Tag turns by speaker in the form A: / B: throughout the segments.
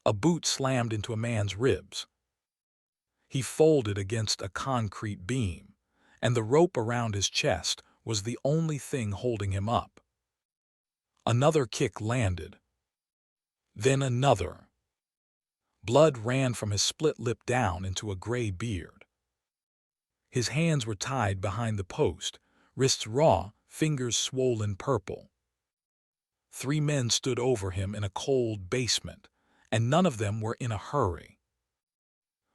A: A boot slammed into a man's ribs. He folded against a concrete beam, and the rope around his chest was the only thing holding him up. Another kick landed. Then another. Blood ran from his split lip down into a gray beard. His hands were tied behind the post, wrists raw, fingers swollen purple. 3 men stood over him in a cold basement, and none of them were in a hurry.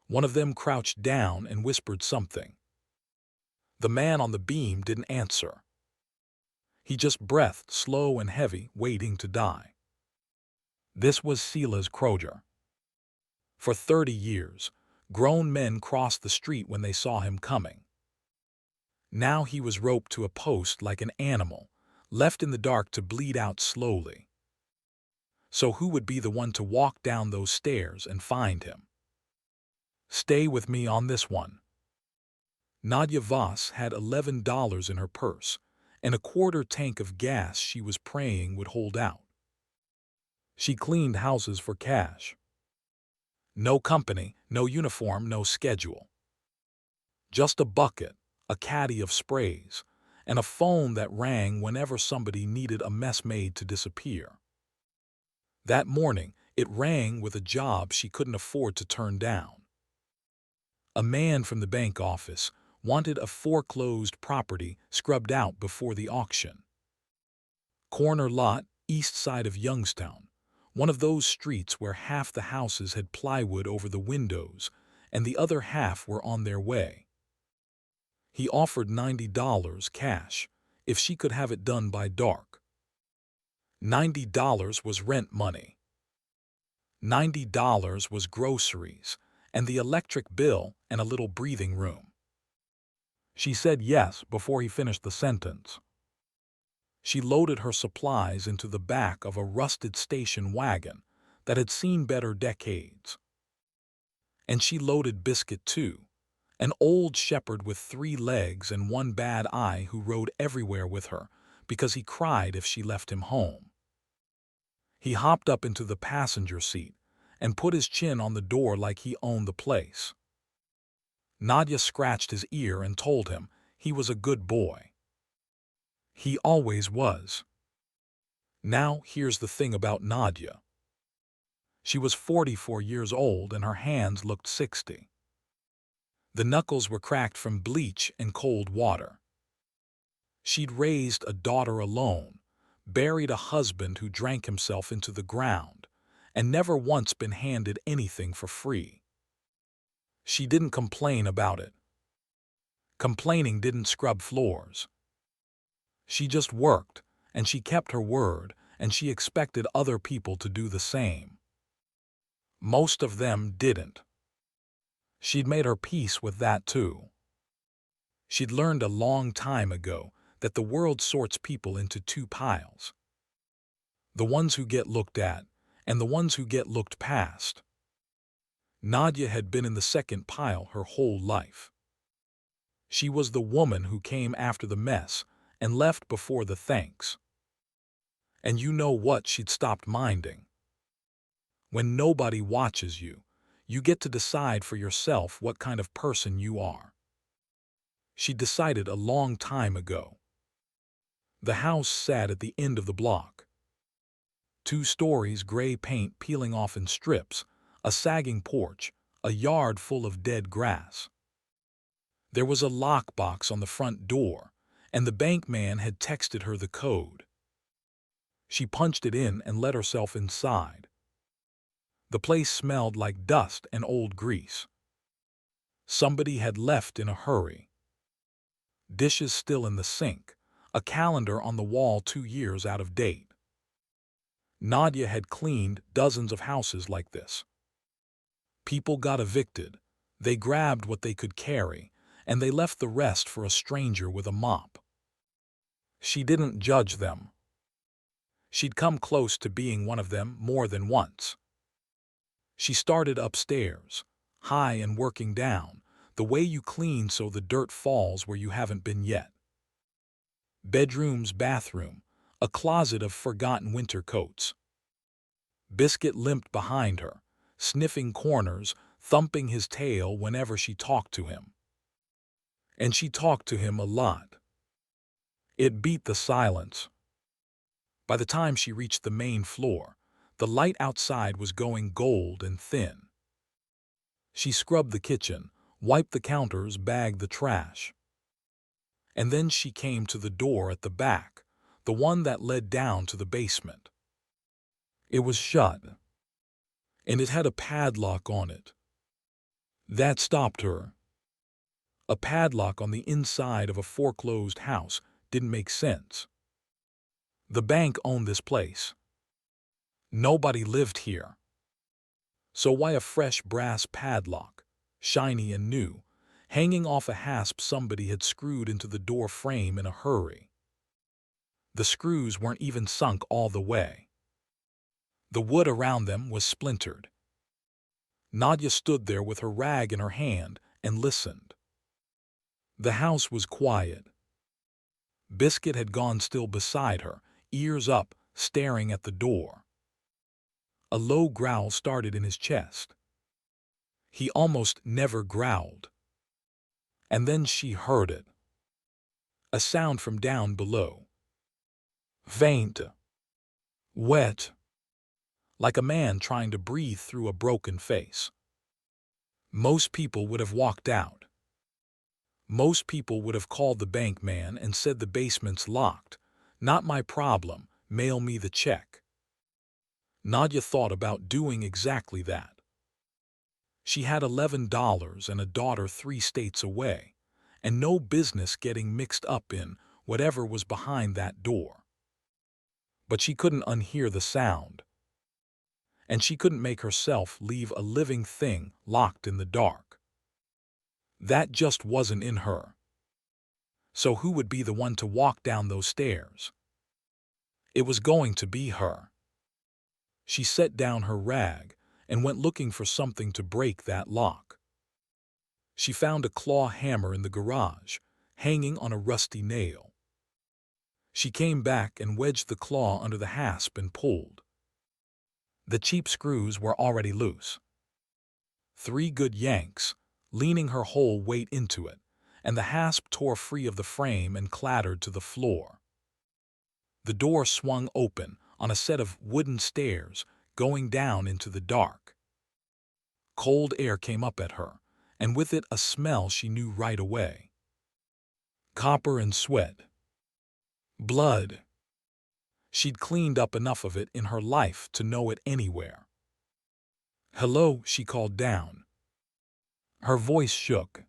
A: One of them crouched down and whispered something. The man on the beam didn't answer. He just breathed slow and heavy, waiting to die. This was Silas Croger. For 30 years, grown men crossed the street when they saw him coming. Now he was roped to a post like an animal, left in the dark to bleed out slowly. So who would be the one to walk down those stairs and find him? Stay with me on this one. Nadia Voss had $11 in her purse and a quarter tank of gas she was praying would hold out. She cleaned houses for cash. No company, no uniform, no schedule. Just a bucket, a caddy of sprays, and a phone that rang whenever somebody needed a mess made to disappear. That morning, it rang with a job she couldn't afford to turn down. A man from the bank office wanted a foreclosed property scrubbed out before the auction. Corner lot, east side of Youngstown, one of those streets where half the houses had plywood over the windows and the other half were on their way. He offered $90 cash if she could have it done by dark. $90 was rent money. $90 was groceries and the electric bill and a little breathing room. She said yes before he finished the sentence. She loaded her supplies into the back of a rusted station wagon that had seen better decades. And she loaded Biscuit too, an old shepherd with 3 legs and 1 bad eye who rode everywhere with her because he cried if she left him home. He hopped up into the passenger seat and put his chin on the door like he owned the place. Nadia scratched his ear and told him he was a good boy. He always was. Now here's the thing about Nadia. She was 44 years old and her hands looked 60. The knuckles were cracked from bleach and cold water. She'd raised a daughter alone, buried a husband who drank himself into the ground, and never once been handed anything for free. She didn't complain about it. Complaining didn't scrub floors. She just worked, and she kept her word, and she expected other people to do the same. Most of them didn't. She'd made her peace with that too. She'd learned a long time ago that the world sorts people into 2 piles. The ones who get looked at, and the ones who get looked past. Nadia had been in the second pile her whole life. She was the woman who came after the mess and left before the thanks. And you know what she'd stopped minding? When nobody watches you, you get to decide for yourself what kind of person you are. She decided a long time ago. The house sat at the end of the block. 2 stories, gray paint peeling off in strips, a sagging porch, a yard full of dead grass. There was a lockbox on the front door, and the bank man had texted her the code. She punched it in and let herself inside. The place smelled like dust and old grease. Somebody had left in a hurry. Dishes still in the sink, a calendar on the wall 2 years out of date. Nadia had cleaned dozens of houses like this. People got evicted, they grabbed what they could carry, and they left the rest for a stranger with a mop. She didn't judge them. She'd come close to being one of them more than once. She started upstairs, high and working down, the way you clean so the dirt falls where you haven't been yet. Bedrooms, bathroom, a closet of forgotten winter coats. Biscuit limped behind her, sniffing corners, thumping his tail whenever she talked to him. And she talked to him a lot. It beat the silence. By the time she reached the main floor, the light outside was going gold and thin. She scrubbed the kitchen, wiped the counters, bagged the trash. And then she came to the door at the back, the one that led down to the basement. It was shut, and it had a padlock on it. That stopped her. A padlock on the inside of a foreclosed house didn't make sense. The bank owned this place. Nobody lived here. So why a fresh brass padlock, shiny and new, hanging off a hasp somebody had screwed into the door frame in a hurry? The screws weren't even sunk all the way. The wood around them was splintered. Nadia stood there with her rag in her hand and listened. The house was quiet. Biscuit had gone still beside her, ears up, staring at the door. A low growl started in his chest. He almost never growled. And then she heard it. A sound from down below. Faint. Wet. Like a man trying to breathe through a broken face. Most people would have walked out. Most people would have called the bank man and said the basement's locked. Not my problem, mail me the check. Nadia thought about doing exactly that. She had $11 and a daughter 3 states away, and no business getting mixed up in whatever was behind that door. But she couldn't unhear the sound. And she couldn't make herself leave a living thing locked in the dark. That just wasn't in her. So who would be the one to walk down those stairs? It was going to be her. She set down her rag and went looking for something to break that lock. She found a claw hammer in the garage, hanging on a rusty nail. She came back and wedged the claw under the hasp and pulled. The cheap screws were already loose. 3 good yanks, leaning her whole weight into it, and the hasp tore free of the frame and clattered to the floor. The door swung open on a set of wooden stairs going down into the dark. Cold air came up at her, and with it a smell she knew right away. Copper and sweat. Blood. She'd cleaned up enough of it in her life to know it anywhere. "Hello," she called down. Her voice shook.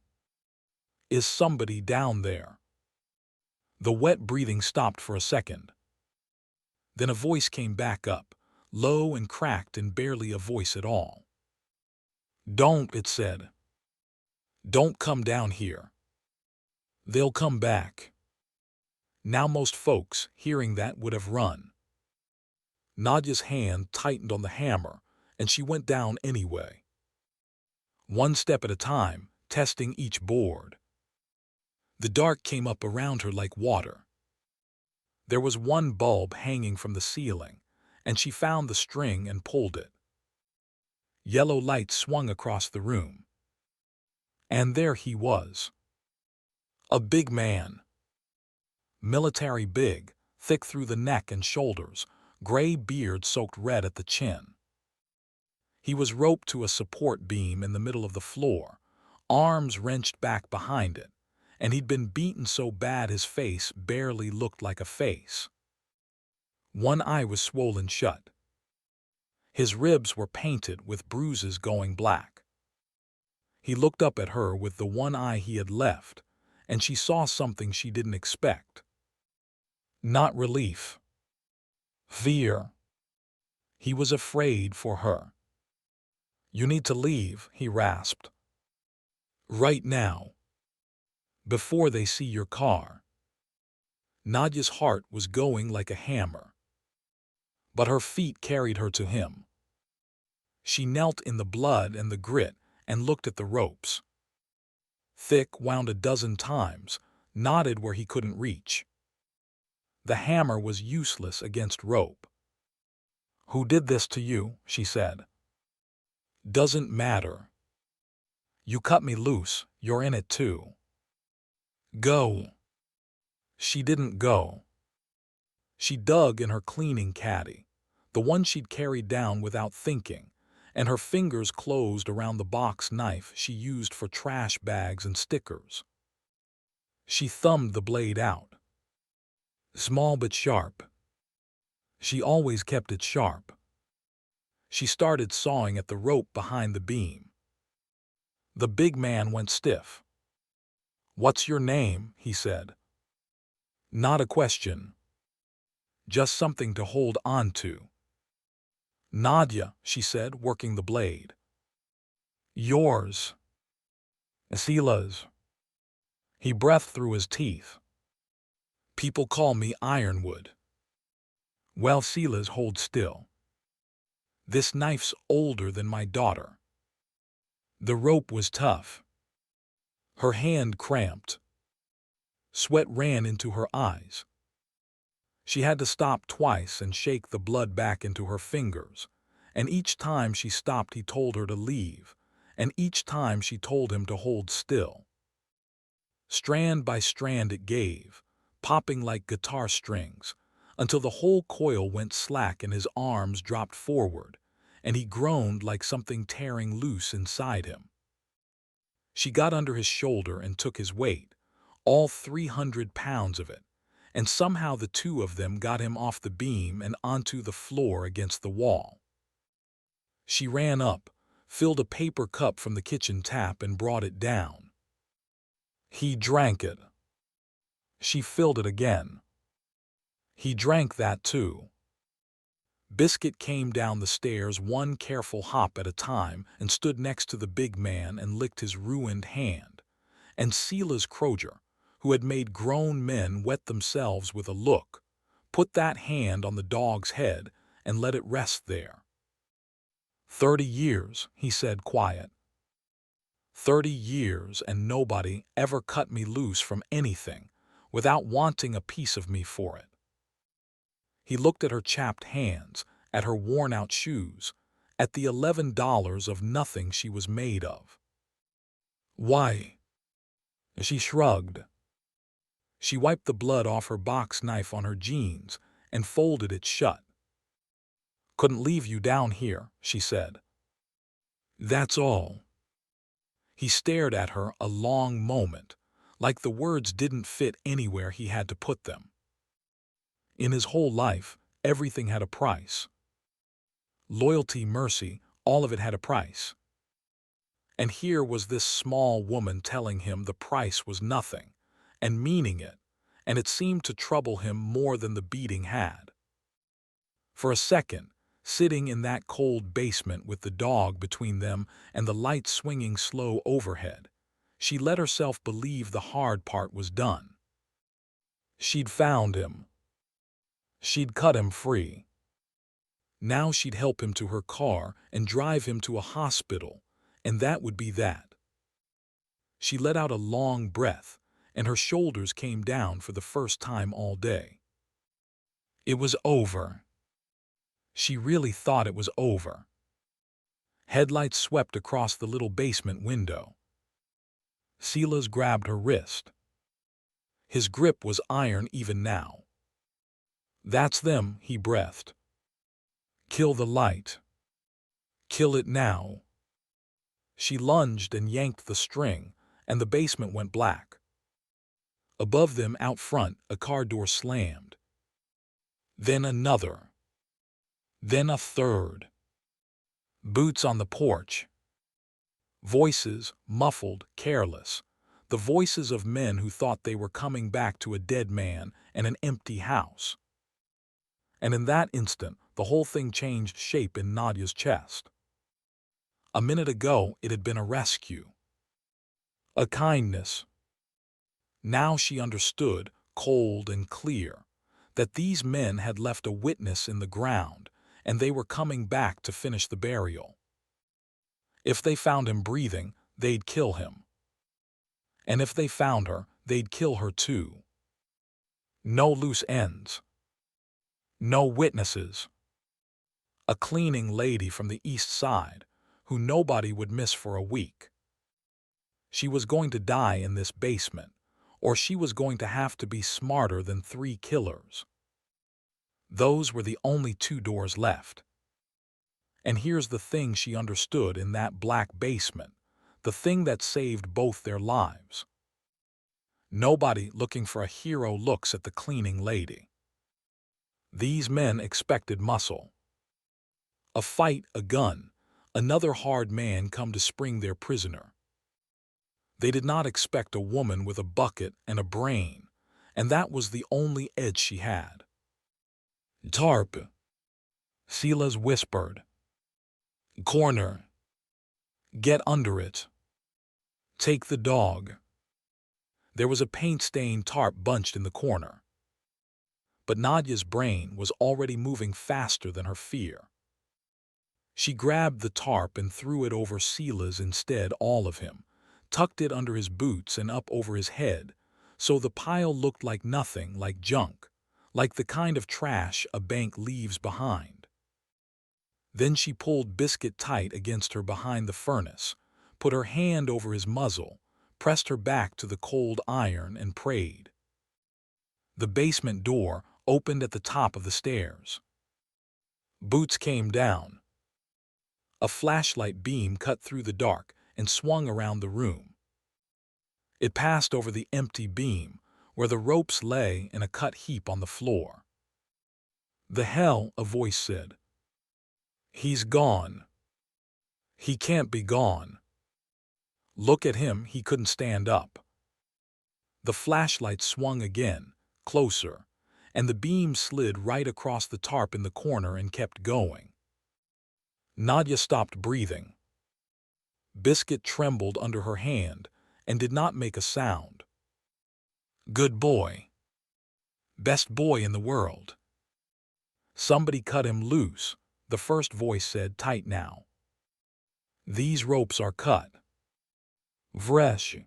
A: "Is somebody down there?" The wet breathing stopped for a second. Then a voice came back up, low and cracked and barely a voice at all. "Don't," it said. "Don't come down here. They'll come back." Now most folks, hearing that, would have run. Nadia's hand tightened on the hammer, and she went down anyway. 1 step at a time, testing each board. The dark came up around her like water. There was 1 bulb hanging from the ceiling, and she found the string and pulled it. Yellow light swung across the room. And there he was. A big man. Military big, thick through the neck and shoulders, gray beard soaked red at the chin. He was roped to a support beam in the middle of the floor, arms wrenched back behind it, and he'd been beaten so bad his face barely looked like a face. 1 eye was swollen shut. His ribs were painted with bruises going black. He looked up at her with the 1 eye he had left, and she saw something she didn't expect. Not relief. Fear. He was afraid for her. "You need to leave," he rasped. "Right now. Before they see your car." Nadia's heart was going like a hammer. But her feet carried her to him. She knelt in the blood and the grit and looked at the ropes. Thick, wound a dozen times, knotted where he couldn't reach. The hammer was useless against rope. "Who did this to you?" she said. Doesn't matter. You cut me loose, you're in it too. Go. She didn't go. She dug in her cleaning caddy, the one she'd carried down without thinking, and her fingers closed around the box knife she used for trash bags and stickers. She thumbed the blade out. Small but sharp. She always kept it sharp. She started sawing at the rope behind the beam. The big man went stiff. "What's your name?" he said. Not a question. Just something to hold on to. "Nadia," she said, working the blade. "Yours." "Sila's." He breathed through his teeth. "People call me Ironwood." "Well, Sila's, hold still. This knife's older than my daughter." The rope was tough. Her hand cramped. Sweat ran into her eyes. She had to stop twice and shake the blood back into her fingers, and each time she stopped he told her to leave, and each time she told him to hold still. Strand by strand it gave, popping like guitar strings, until the whole coil went slack and his arms dropped forward, and he groaned like something tearing loose inside him. She got under his shoulder and took his weight, all 300 pounds of it, and somehow the two of them got him off the beam and onto the floor against the wall. She ran up, filled a paper cup from the kitchen tap and brought it down. He drank it. She filled it again. He drank that too. Biscuit came down the stairs one careful hop at a time and stood next to the big man and licked his ruined hand. And Silas Croger, who had made grown men wet themselves with a look, put that hand on the dog's head and let it rest there. 30 years, he said quiet. 30 years and nobody ever cut me loose from anything without wanting a piece of me for it. He looked at her chapped hands, at her worn-out shoes, at the $11 of nothing she was made of. Why? She shrugged. She wiped the blood off her box knife on her jeans and folded it shut. Couldn't leave you down here, she said. That's all. He stared at her a long moment, like the words didn't fit anywhere he had to put them. In his whole life, everything had a price. Loyalty, mercy, all of it had a price. And here was this small woman telling him the price was nothing, and meaning it, and it seemed to trouble him more than the beating had. For a second, sitting in that cold basement with the dog between them and the light swinging slow overhead, she let herself believe the hard part was done. She'd found him. She'd cut him free. Now she'd help him to her car and drive him to a hospital, and that would be that. She let out a long breath, and her shoulders came down for the first time all day. It was over. She really thought it was over. Headlights swept across the little basement window. Silas grabbed her wrist. His grip was iron even now. That's them, he breathed. Kill the light. Kill it now. She lunged and yanked the string, and the basement went black. Above them, out front, a car door slammed. Then another. Then a third. Boots on the porch. Voices, muffled, careless. The voices of men who thought they were coming back to a dead man and an empty house. And in that instant, the whole thing changed shape in Nadia's chest. A minute ago, it had been a rescue. A kindness. Now she understood, cold and clear, that these men had left a witness in the ground, and they were coming back to finish the burial. If they found him breathing, they'd kill him. And if they found her, they'd kill her too. No loose ends. No witnesses. A cleaning lady from the east side, who nobody would miss for a week. She was going to die in this basement, or she was going to have to be smarter than 3 killers. Those were the only 2 doors left. And here's the thing she understood in that black basement, the thing that saved both their lives. Nobody looking for a hero looks at the cleaning lady. These men expected muscle. A fight, a gun, another hard man come to spring their prisoner. They did not expect a woman with a bucket and a brain, and that was the only edge she had. "Tarp," Silas whispered. "Corner. Get under it. Take the dog." There was a paint-stained tarp bunched in the corner. But Nadia's brain was already moving faster than her fear. She grabbed the tarp and threw it over Silas instead, all of him, tucked it under his boots and up over his head, so the pile looked like nothing, like junk, like the kind of trash a bank leaves behind. Then she pulled Biscuit tight against her behind the furnace, put her hand over his muzzle, pressed her back to the cold iron and prayed. The basement door opened at the top of the stairs. Boots came down. A flashlight beam cut through the dark and swung around the room. It passed over the empty beam, where the ropes lay in a cut heap on the floor. "The hell," a voice said. "He's gone. He can't be gone. Look at him, he couldn't stand up." The flashlight swung again, closer, and the beam slid right across the tarp in the corner and kept going. Nadia stopped breathing. Biscuit trembled under her hand and did not make a sound. "Good boy. Best boy in the world." "Somebody cut him loose," the first voice said, tight now. "These ropes are cut." Vresh.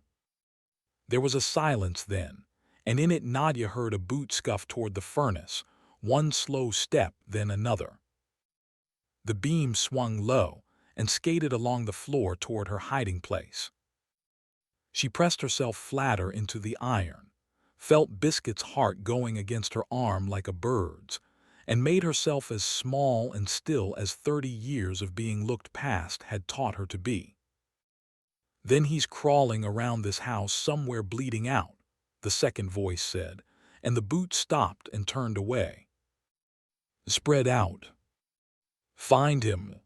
A: There was a silence then, and in it Nadia heard a boot scuff toward the furnace, one slow step, then another. The beam swung low and skated along the floor toward her hiding place. She pressed herself flatter into the iron, felt Biscuit's heart going against her arm like a bird's, and made herself as small and still as 30 years of being looked past had taught her to be. "Then he's crawling around this house somewhere bleeding out," the second voice said, and the boot stopped and turned away. "Spread out. Find him.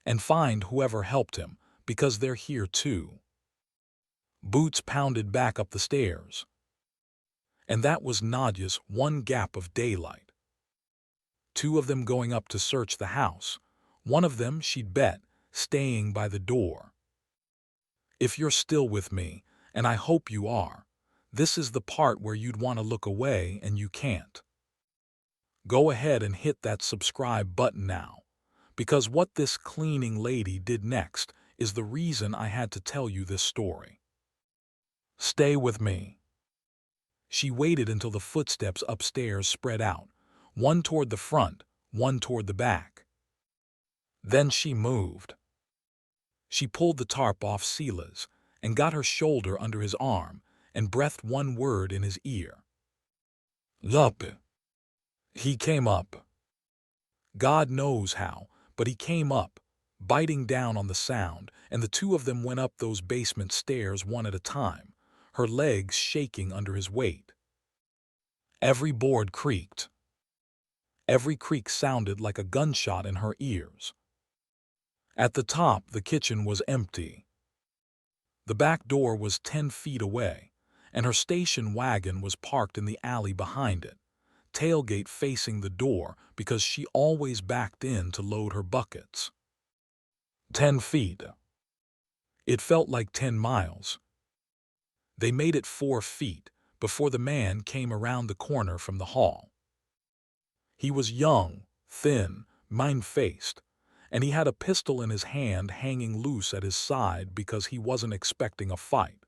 A: And find whoever helped him, because they're here too." Boots pounded back up the stairs. And that was Nadia's one gap of daylight. 2 of them going up to search the house, one of them, she'd bet, staying by the door. If you're still with me, and I hope you are, this is the part where you'd want to look away and you can't. Go ahead and hit that subscribe button now, because what this cleaning lady did next is the reason I had to tell you this story. Stay with me. She waited until the footsteps upstairs spread out, one toward the front, one toward the back. Then she moved. She pulled the tarp off Silas and got her shoulder under his arm and breathed one word in his ear. "Up." He came up. God knows how, but he came up, biting down on the sound, and the 2 of them went up those basement stairs one at a time, her legs shaking under his weight. Every board creaked. Every creak sounded like a gunshot in her ears. At the top, the kitchen was empty. The back door was 10 feet away, and her station wagon was parked in the alley behind it, tailgate facing the door because she always backed in to load her buckets. 10 feet. It felt like 10 miles. They made it 4 feet before the man came around the corner from the hall. He was young, thin, mind-faced, and he had a pistol in his hand hanging loose at his side because he wasn't expecting a fight.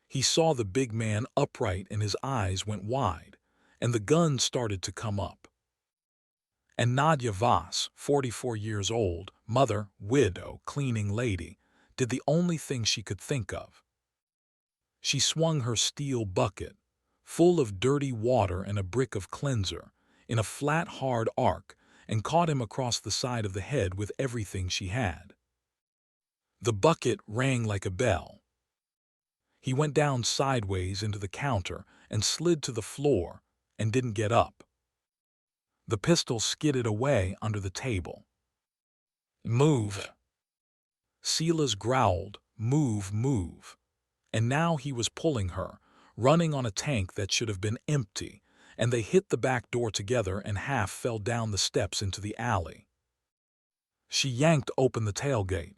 A: He saw the big man upright and his eyes went wide, and the gun started to come up. And Nadia Voss, 44 years old, mother, widow, cleaning lady, did the only thing she could think of. She swung her steel bucket, full of dirty water and a brick of cleanser, in a flat, hard arc, and caught him across the side of the head with everything she had. The bucket rang like a bell. He went down sideways into the counter and slid to the floor and didn't get up. The pistol skidded away under the table. "Move!" Silas growled, "Move, move!" And now he was pulling her, running on a tank that should have been empty, and they hit the back door together and half fell down the steps into the alley. She yanked open the tailgate.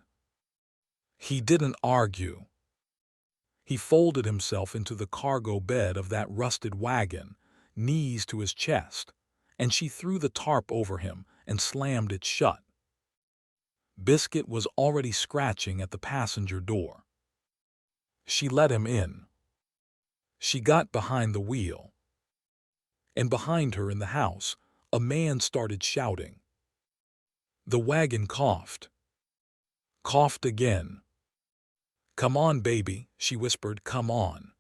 A: He didn't argue. He folded himself into the cargo bed of that rusted wagon, knees to his chest, and she threw the tarp over him and slammed it shut. Biscuit was already scratching at the passenger door. She let him in. She got behind the wheel. And behind her in the house, a man started shouting. The wagon coughed. Coughed again. "Come on, baby," she whispered, "come on."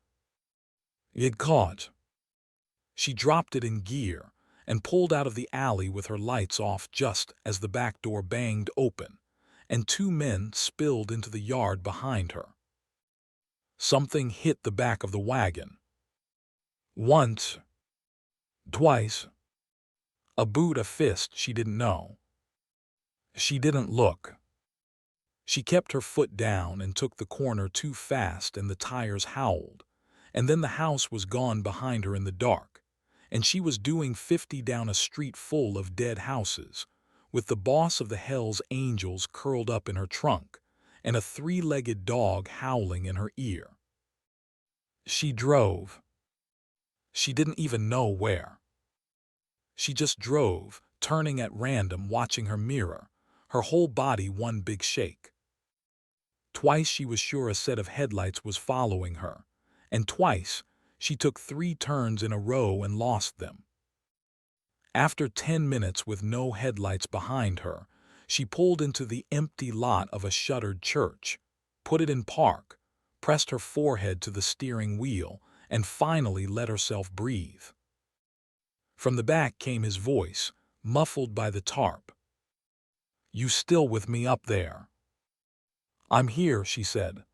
A: It caught. She dropped it in gear and pulled out of the alley with her lights off just as the back door banged open, and two men spilled into the yard behind her. Something hit the back of the wagon. Once. Twice. A boot, a fist, she didn't know. She didn't look. She kept her foot down and took the corner too fast, and the tires howled, and then the house was gone behind her in the dark, and she was doing 50 down a street full of dead houses, with the boss of the Hells Angels curled up in her trunk, and a three-legged dog howling in her ear. She drove. She didn't even know where. She just drove, turning at random, watching her mirror, her whole body one big shake. Twice she was sure a set of headlights was following her, and twice she took 3 turns in a row and lost them. After 10 minutes with no headlights behind her, she pulled into the empty lot of a shuttered church, put it in park, pressed her forehead to the steering wheel, and finally let herself breathe. From the back came his voice, muffled by the tarp. "You still with me up there?" "I'm here," she said.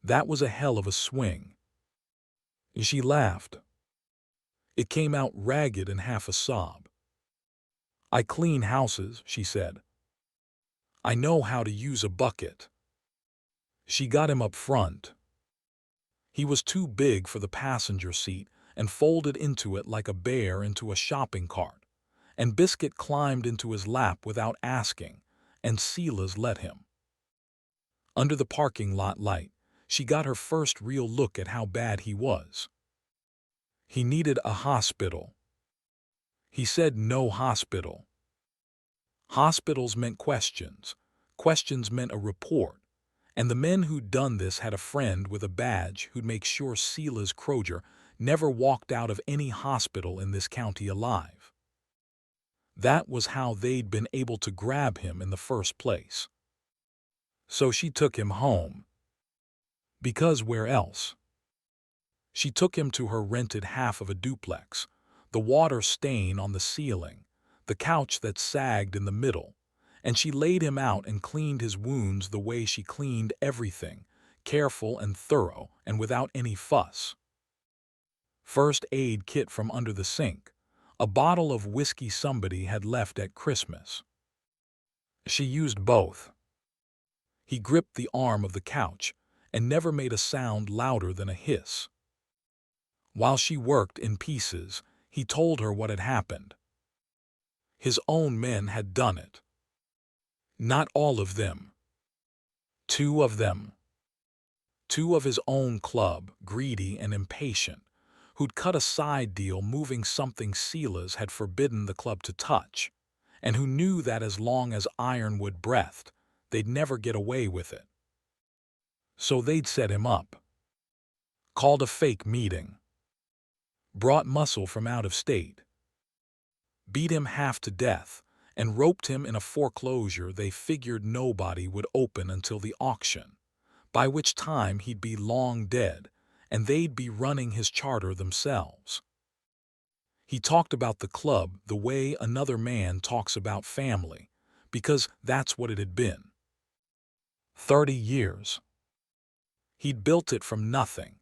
A: That was a hell of a swing. She laughed. It came out ragged and half a sob. "I clean houses," she said. "I know how to use a bucket." She got him up front. He was too big for the passenger seat and folded into it like a bear into a shopping cart, and Biscuit climbed into his lap without asking, and Silas let him. Under the parking lot light, she got her first real look at how bad he was. He needed a hospital. He said no hospital. Hospitals meant questions. Questions meant a report. And the men who'd done this had a friend with a badge who'd make sure Silas Croger never walked out of any hospital in this county alive. That was how they'd been able to grab him in the first place. So she took him home. Because where else? She took him to her rented half of a duplex, the water stain on the ceiling, the couch that sagged in the middle, and she laid him out and cleaned his wounds the way she cleaned everything, careful and thorough and without any fuss. First aid kit from under the sink, a bottle of whiskey somebody had left at Christmas. She used both. He gripped the arm of the couch and never made a sound louder than a hiss. While she worked in pieces, he told her what had happened. His own men had done it. Not all of them. 2 of them. 2 of his own club, greedy and impatient, who'd cut a side deal moving something Silas had forbidden the club to touch, and who knew that as long as Ironwood breathed, they'd never get away with it. So they'd set him up. Called a fake meeting. Brought muscle from out of state. Beat him half to death, and roped him in a foreclosure they figured nobody would open until the auction, by which time he'd be long dead, and they'd be running his charter themselves. He talked about the club the way another man talks about family, because that's what it had been. 30 years. He'd built it from nothing,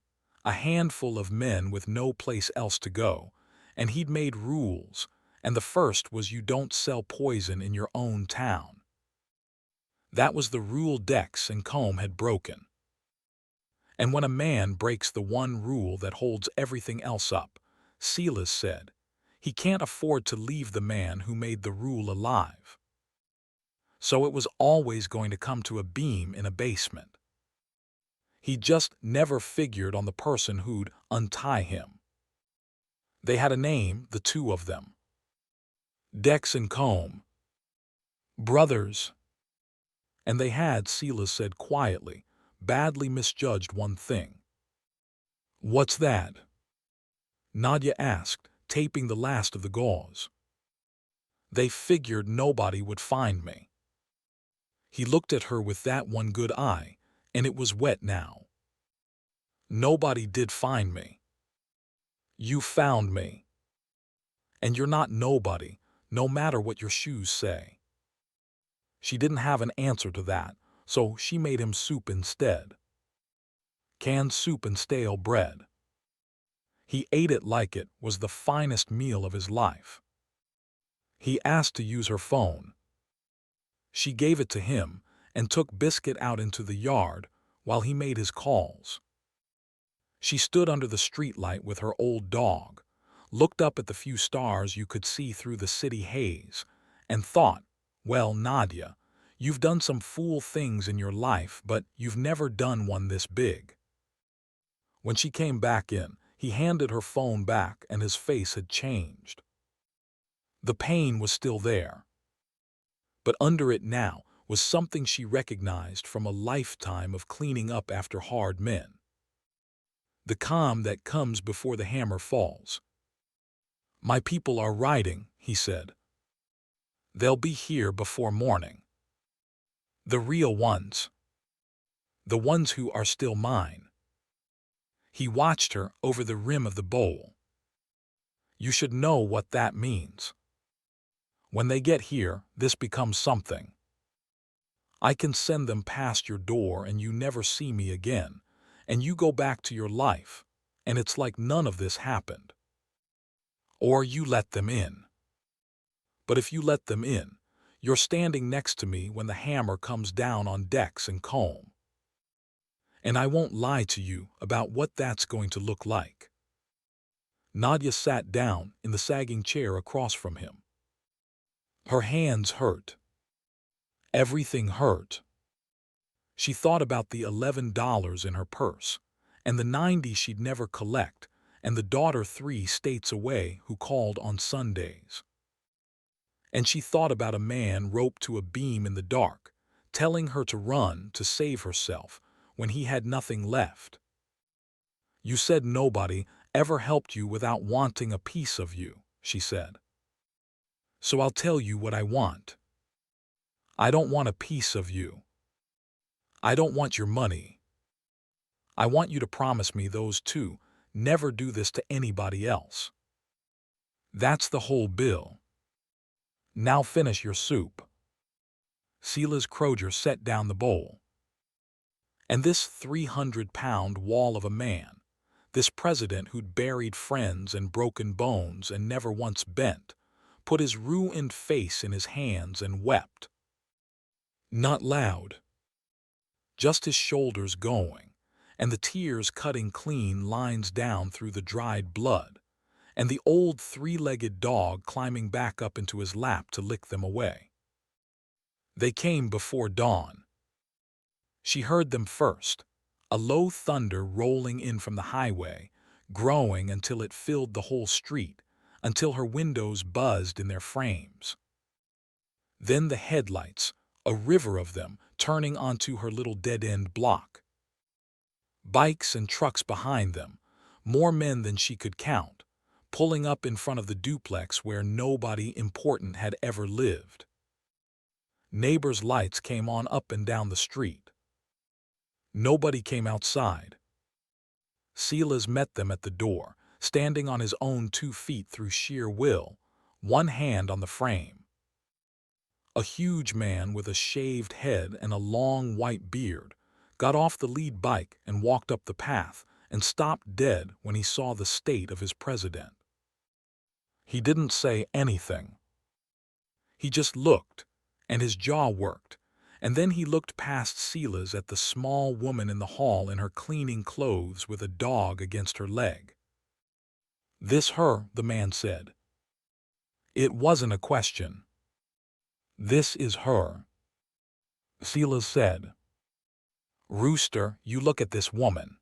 A: a handful of men with no place else to go, and he'd made rules, and the first was you don't sell poison in your own town. That was the rule Dex and Combe had broken. And when a man breaks the one rule that holds everything else up, Silas said, he can't afford to leave the man who made the rule alive. So it was always going to come to a beam in a basement. He just never figured on the person who'd untie him. They had a name, the two of them. Dex and Combe. Brothers. And they had, Silas said quietly, badly misjudged one thing. What's that? Nadia asked, taping the last of the gauze. They figured nobody would find me. He looked at her with that one good eye, and it was wet now. Nobody did find me. You found me. And you're not nobody, no matter what your shoes say. She didn't have an answer to that, so she made him soup instead. Canned soup and stale bread. He ate it like it was the finest meal of his life. He asked to use her phone. She gave it to him and took Biscuit out into the yard while he made his calls. She stood under the streetlight with her old dog, looked up at the few stars you could see through the city haze, and thought, well, Nadia, you've done some fool things in your life, but you've never done one this big. When she came back in, he handed her phone back and his face had changed. The pain was still there. But under it now was something she recognized from a lifetime of cleaning up after hard men. The calm that comes before the hammer falls. My people are riding, he said. They'll be here before morning. The real ones. The ones who are still mine. He watched her over the rim of the bowl. You should know what that means. When they get here, this becomes something. I can send them past your door and you never see me again, and you go back to your life, and it's like none of this happened. Or you let them in. But if you let them in, you're standing next to me when the hammer comes down on Dex and Combe. And I won't lie to you about what that's going to look like. Nadia sat down in the sagging chair across from him. Her hands hurt. Everything hurt. She thought about the $11 in her purse, and the 90 she'd never collect, and the daughter 3 states away who called on Sundays. And she thought about a man roped to a beam in the dark, telling her to run to save herself when he had nothing left. You said nobody ever helped you without wanting a piece of you, she said. So I'll tell you what I want. I don't want a piece of you. I don't want your money. I want you to promise me those two never do this to anybody else. That's the whole bill. Now finish your soup. Silas Croger set down the bowl. And this 300-pound wall of a man, this president who'd buried friends and broken bones and never once bent, put his ruined face in his hands and wept. Not loud. Just his shoulders going, and the tears cutting clean lines down through the dried blood, and the old 3-legged dog climbing back up into his lap to lick them away. They came before dawn. She heard them first, a low thunder rolling in from the highway, growing until it filled the whole street, until her windows buzzed in their frames. Then the headlights, a river of them, turning onto her little dead-end block. Bikes and trucks behind them, more men than she could count, pulling up in front of the duplex where nobody important had ever lived. Neighbors' lights came on up and down the street. Nobody came outside. Silas met them at the door, standing on his own 2 feet through sheer will, one hand on the frame. A huge man with a shaved head and a long white beard got off the lead bike and walked up the path and stopped dead when he saw the state of his president. He didn't say anything. He just looked, and his jaw worked, and then he looked past Silas at the small woman in the hall in her cleaning clothes with a dog against her leg. "This her," the man said. It wasn't a question. "This is her," Silas said. "Rooster, you look at this woman.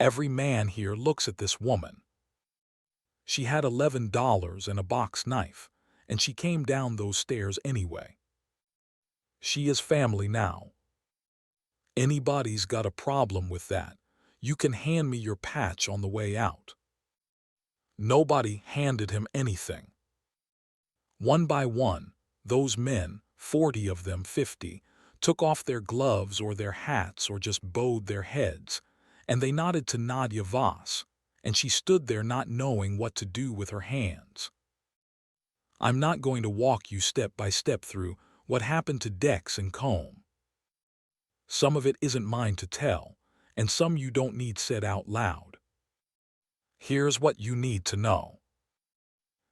A: Every man here looks at this woman. She had $11 and a box knife, and she came down those stairs anyway. She is family now. Anybody's got a problem with that. You can hand me your patch on the way out." Nobody handed him anything. One by one, those men, 40 of them, 50, took off their gloves or their hats or just bowed their heads, and they nodded to Nadia Voss, and she stood there not knowing what to do with her hands. I'm not going to walk you step by step through what happened to Dex and Combe. Some of it isn't mine to tell, and some you don't need said out loud. Here's what you need to know.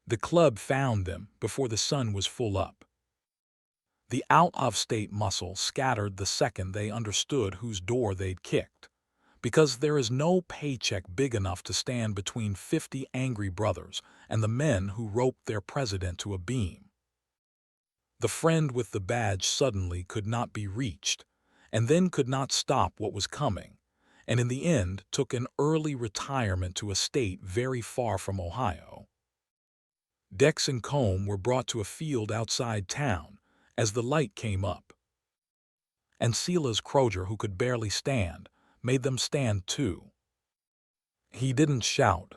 A: The club found them before the sun was full up. The out-of-state muscle scattered the second they understood whose door they'd kicked, because there is no paycheck big enough to stand between 50 angry brothers and the men who roped their president to a beam. The friend with the badge suddenly could not be reached, and then could not stop what was coming, and in the end took an early retirement to a state very far from Ohio. Dex and Combe were brought to a field outside town as the light came up. And Silas Croger, who could barely stand, made them stand too. He didn't shout.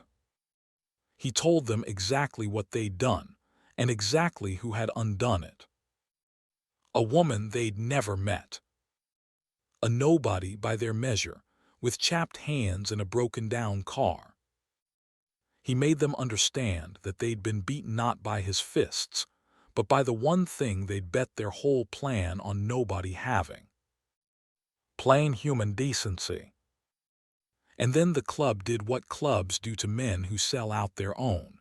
A: He told them exactly what they'd done, and exactly who had undone it. A woman they'd never met. A nobody by their measure, with chapped hands and a broken-down car. He made them understand that they'd been beaten not by his fists, but by the one thing they'd bet their whole plan on nobody having. Plain human decency. And then the club did what clubs do to men who sell out their own,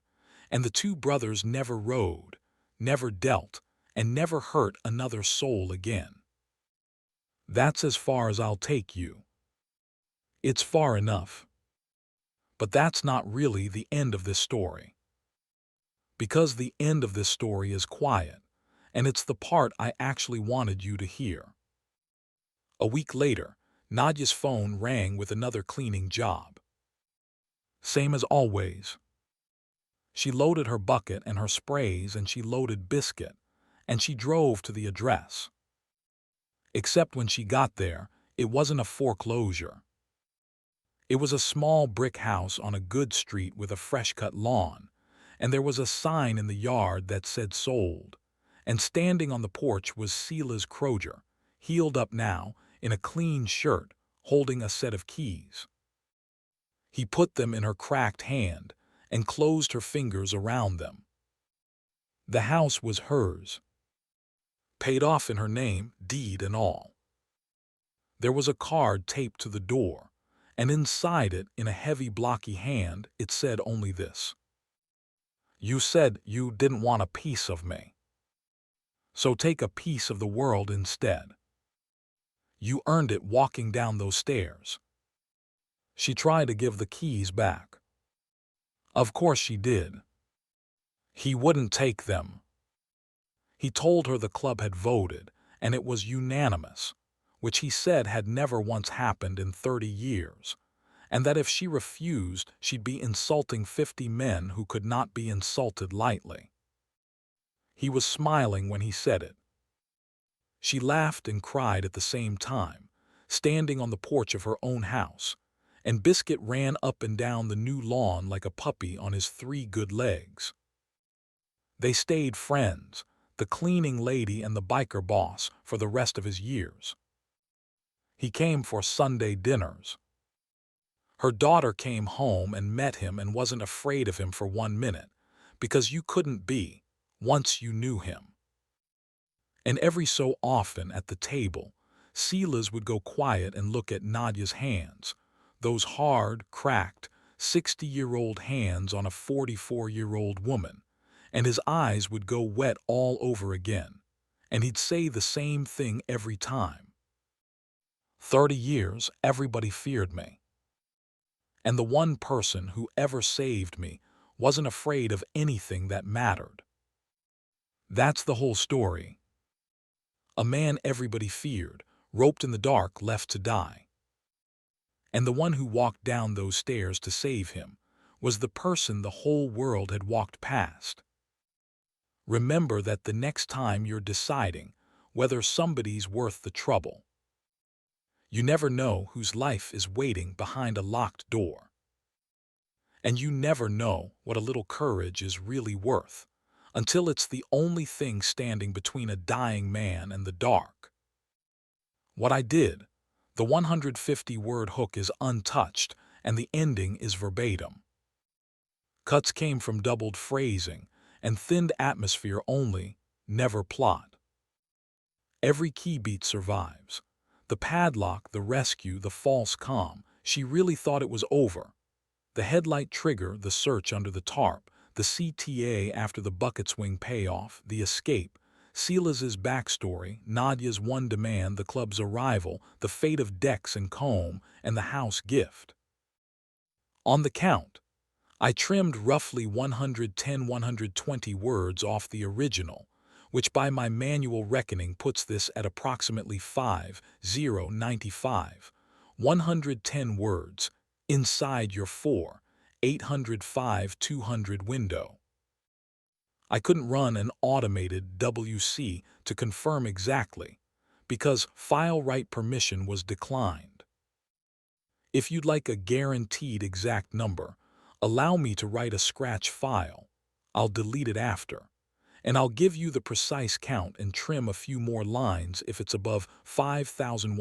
A: and the 2 brothers never rode, never dealt, and never hurt another soul again. That's as far as I'll take you. It's far enough. But that's not really the end of this story. Because the end of this story is quiet, and it's the part I actually wanted you to hear. A week later, Nadia's phone rang with another cleaning job. Same as always. She loaded her bucket and her sprays, and she loaded Biscuit, and she drove to the address. Except when she got there, it wasn't a foreclosure. It was a small brick house on a good street with a fresh-cut lawn, and there was a sign in the yard that said sold, and standing on the porch was Silas Croger, heeled up now, in a clean shirt, holding a set of keys. He put them in her cracked hand and closed her fingers around them. The house was hers. Paid off in her name, deed and all. There was a card taped to the door, and inside it, in a heavy blocky hand, it said only this: "You said you didn't want a piece of me. So take a piece of the world instead. You earned it walking down those stairs." She tried to give the keys back. Of course she did. He wouldn't take them. He told her the club had voted, and it was unanimous, which he said had never once happened in 30 years, and that if she refused, she'd be insulting 50 men who could not be insulted lightly. He was smiling when he said it. She laughed and cried at the same time, standing on the porch of her own house, and Biscuit ran up and down the new lawn like a puppy on his 3 good legs. They stayed friends, the cleaning lady and the biker boss, for the rest of his years. He came for Sunday dinners. Her daughter came home and met him and wasn't afraid of him for 1 minute, because you couldn't be, once you knew him. And every so often at the table, Silas would go quiet and look at Nadia's hands, those hard, cracked, 60-year-old hands on a 44-year-old woman, and his eyes would go wet all over again, and he'd say the same thing every time. 30 years, everybody feared me. And the one person who ever saved me wasn't afraid of anything that mattered. That's the whole story. A man everybody feared, roped in the dark, left to die. And the one who walked down those stairs to save him was the person the whole world had walked past. Remember that the next time you're deciding whether somebody's worth the trouble. You never know whose life is waiting behind a locked door. And you never know what a little courage is really worth until it's the only thing standing between a dying man and the dark. What I did, the 150-word hook is untouched and the ending is verbatim. Cuts came from doubled phrasing and thinned atmosphere only, never plot. Every key beat survives. The padlock, the rescue, the false calm. She really thought it was over. The headlight trigger, the search under the tarp, the CTA after the bucket swing payoff, the escape, Silas's backstory, Nadia's one demand, the club's arrival, the fate of Dex and Combe, and the house gift. On the count, I trimmed roughly 110-120 words off the original, which by my manual reckoning puts this at approximately 5,095, 110 words, inside your 4,805-200 window. I couldn't run an automated WC to confirm exactly, because file write permission was declined. If you'd like a guaranteed exact number, allow me to write a scratch file. I'll delete it after, and I'll give you the precise count and trim a few more lines if it's above 5,001.